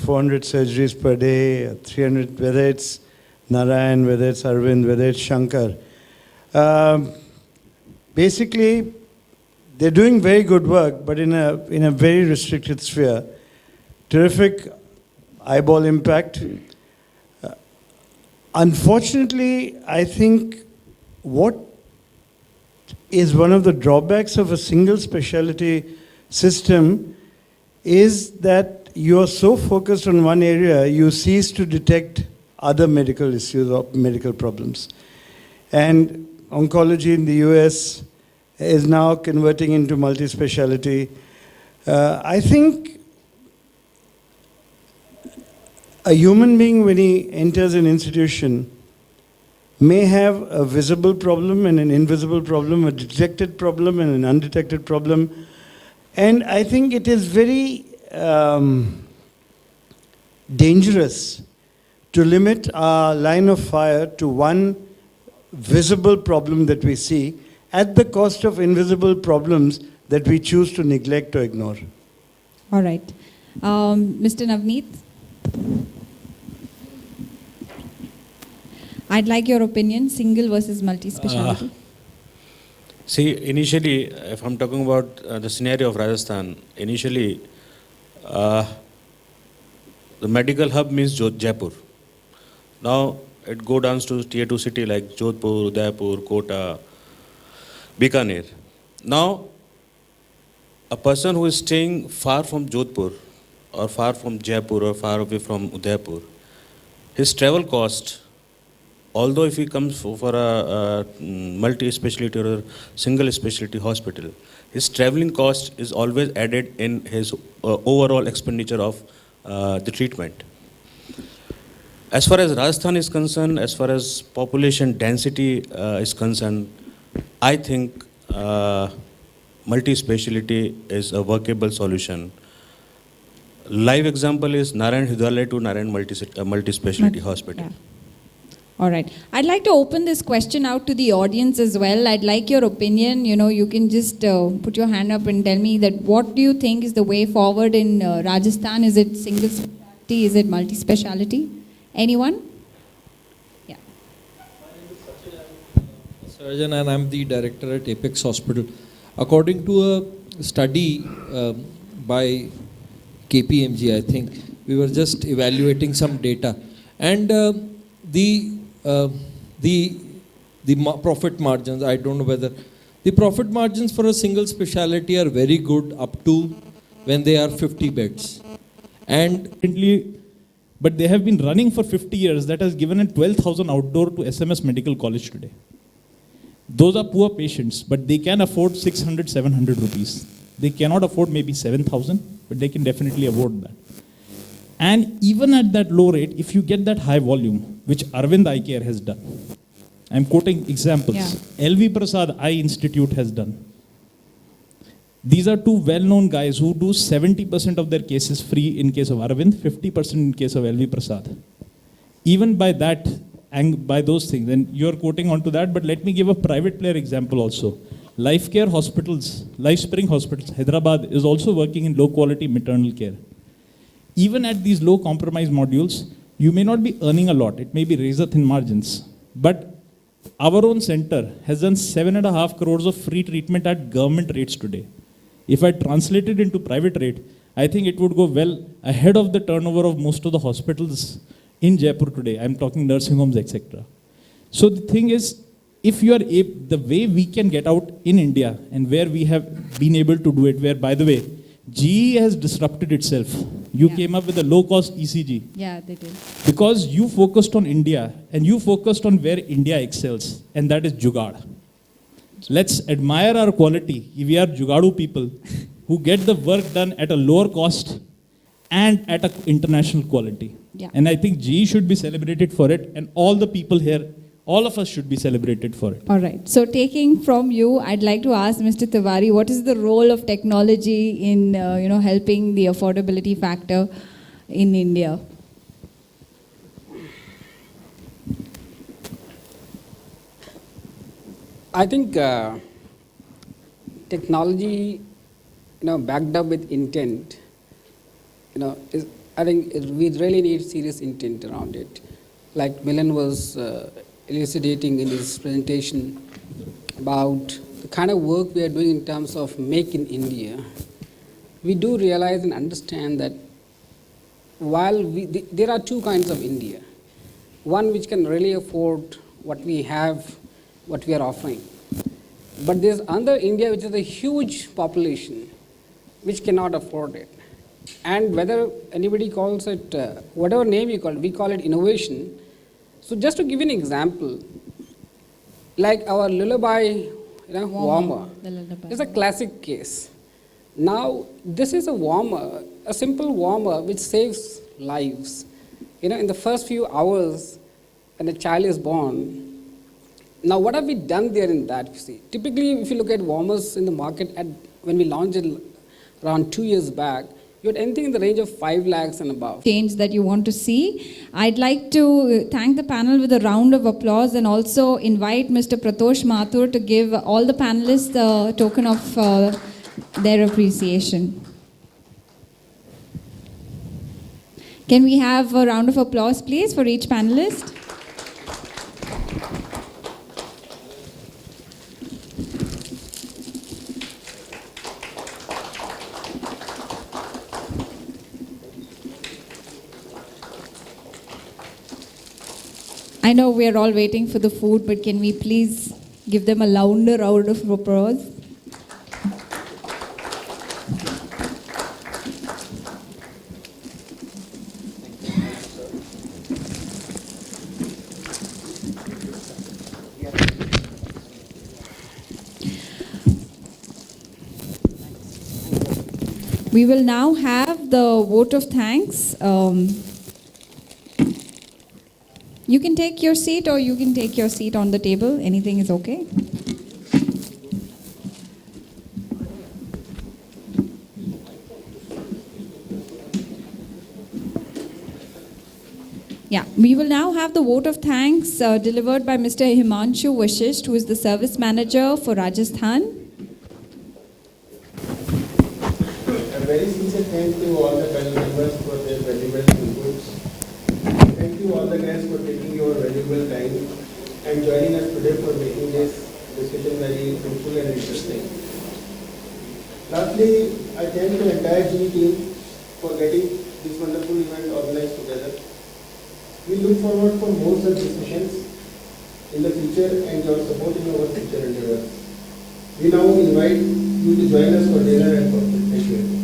400 surgeries per day, 300, whether it's Narayan, whether it's Arvind, whether it's Shankar. Basically, they're doing very good work, but in a very restricted sphere. Terrific eyeball impact. Unfortunately, I think what is one of the drawbacks of a single specialty system is that you are so focused on one area, you cease to detect other medical issues or medical problems. And oncology in the US is now converting into multi-speciality. I think a human being, when he enters an institution, may have a visible problem and an invisible problem, a detected problem and an undetected problem. And I think it is very dangerous to limit our line of fire to one visible problem that we see at the cost of invisible problems that we choose to neglect or ignore. All right. Mr. Navneet? I'd like your opinion, single versus multi-speciality. See, initially, if I'm talking about the scenario of Rajasthan, initially, the medical hub means Jaipur. Now, it goes down to tier 2 city like Jodhpur, Udaipur, Kota, Bikaner. Now, a person who is staying far from Jodhpur or far from Jaipur or far away from Udaipur, his travel cost, although if he comes for a multi-specialty or a single specialty hospital, his traveling cost is always added in his overall expenditure of the treatment. As far as Rajasthan is concerned, as far as population density is concerned, I think multi-speciality is a workable solution. Live example is Narayan Hridayalaya to Narayan multi-specialty hospital. Yeah. All right. I'd like to open this question out to the audience as well. I'd like your opinion. You know, you can just put your hand up and tell me that what do you think is the way forward in Rajasthan? Is it single specialty? Is it multi-speciality? Anyone? Yeah. Surgeon, and I'm the director at Apex Hospital. According to a study by KPMG, I think, we were just evaluating some data. And the profit margins, I don't know whether, the profit margins for a single specialty are very good up to when they are 50 beds. And but they have been running for 50 years. That has given a 12,000 outdoor to SMS Medical College today. Those are poor patients, but they can afford 600, 700 rupees. They cannot afford maybe 7,000, but they can definitely afford that. And even at that low rate, if you get that high volume, which Arvind Eye Care has done, I'm quoting examples, Yeah. LV Prasad Eye Institute has done. These are two well-known guys who do 70% of their cases free in case of Arvind, 50% in case of LV Prasad. Even by that, and by those things, and you're quoting onto that, but let me give a private player example also. Life Care Hospitals, Life Spring Hospitals, Hyderabad is also working in low-quality maternal care. Even at these low compromise modules, you may not be earning a lot. It may be razor-thin margins. But our own center has done 7.5 crores of free treatment at government rates today. If I translate it into private rate, I think it would go well ahead of the turnover of most of the hospitals in Jaipur today. I'm talking nursing homes, etc. So the thing is, if you are the way we can get out in India and where we have been able to do it, where, by the way, GE has disrupted itself. You came up with a low-cost ECG. Yeah, they did. Because you focused on India and you focused on where India excels, and that is Jugaad. Let's admire our quality. We are Jugadu people who get the work done at a lower cost and at an international quality. Yeah. And I think GE should be celebrated for it, and all the people here, all of us should be celebrated for it. All right. So taking from you, I'd like to ask Mr. Tiwari, what is the role of technology in helping the affordability factor in India? I think technology, backed up with intent, I think we really need serious intent around it. Like Milan was elucidating in his presentation about the kind of work we are doing in terms of Make in India. We do realize and understand that while there are two kinds of India. One which can really afford what we have, what we are offering. But there's another India which is a huge population which cannot afford it. And whether anybody calls it, whatever name you call it, we call it innovation. So just to give you an example, like our lullaby, warmer, The lullaby. is a classic case. Now, this is a warmer, a simple warmer which saves lives. In the first few hours when a child is born, now what have we done there in that, you see? Typically, if you look at warmers in the market, when we launched it around 2 years back, you had anything in the range of 5 lakhs and above. Change that you want to see. I'd like to thank the panel with a round of applause and also invite Mr. Pratosh Mathur to give all the panelists a token of their appreciation. Can we have a round of applause, please, for each panelist? I know we are all waiting for the food, but can we please give them a louder round of applause? We will now have the vote of thanks. You can take your seat or you can take your seat on the table. Anything is okay. Yeah, we will now have the vote of thanks delivered by Mr. Himanshu Vashisht, who is the service manager for Rajasthan. A very sincere thank to all the panel members for their valuable inputs. Thank you all the guests for taking your valuable time and joining us today for making this discussion very fruitful and interesting. Lastly, I thank the entire GE team for getting this wonderful event organized together. We look forward for more such discussions in the future and your support in our future endeavors. We now invite you to join us for dinner and coffee. Thank you.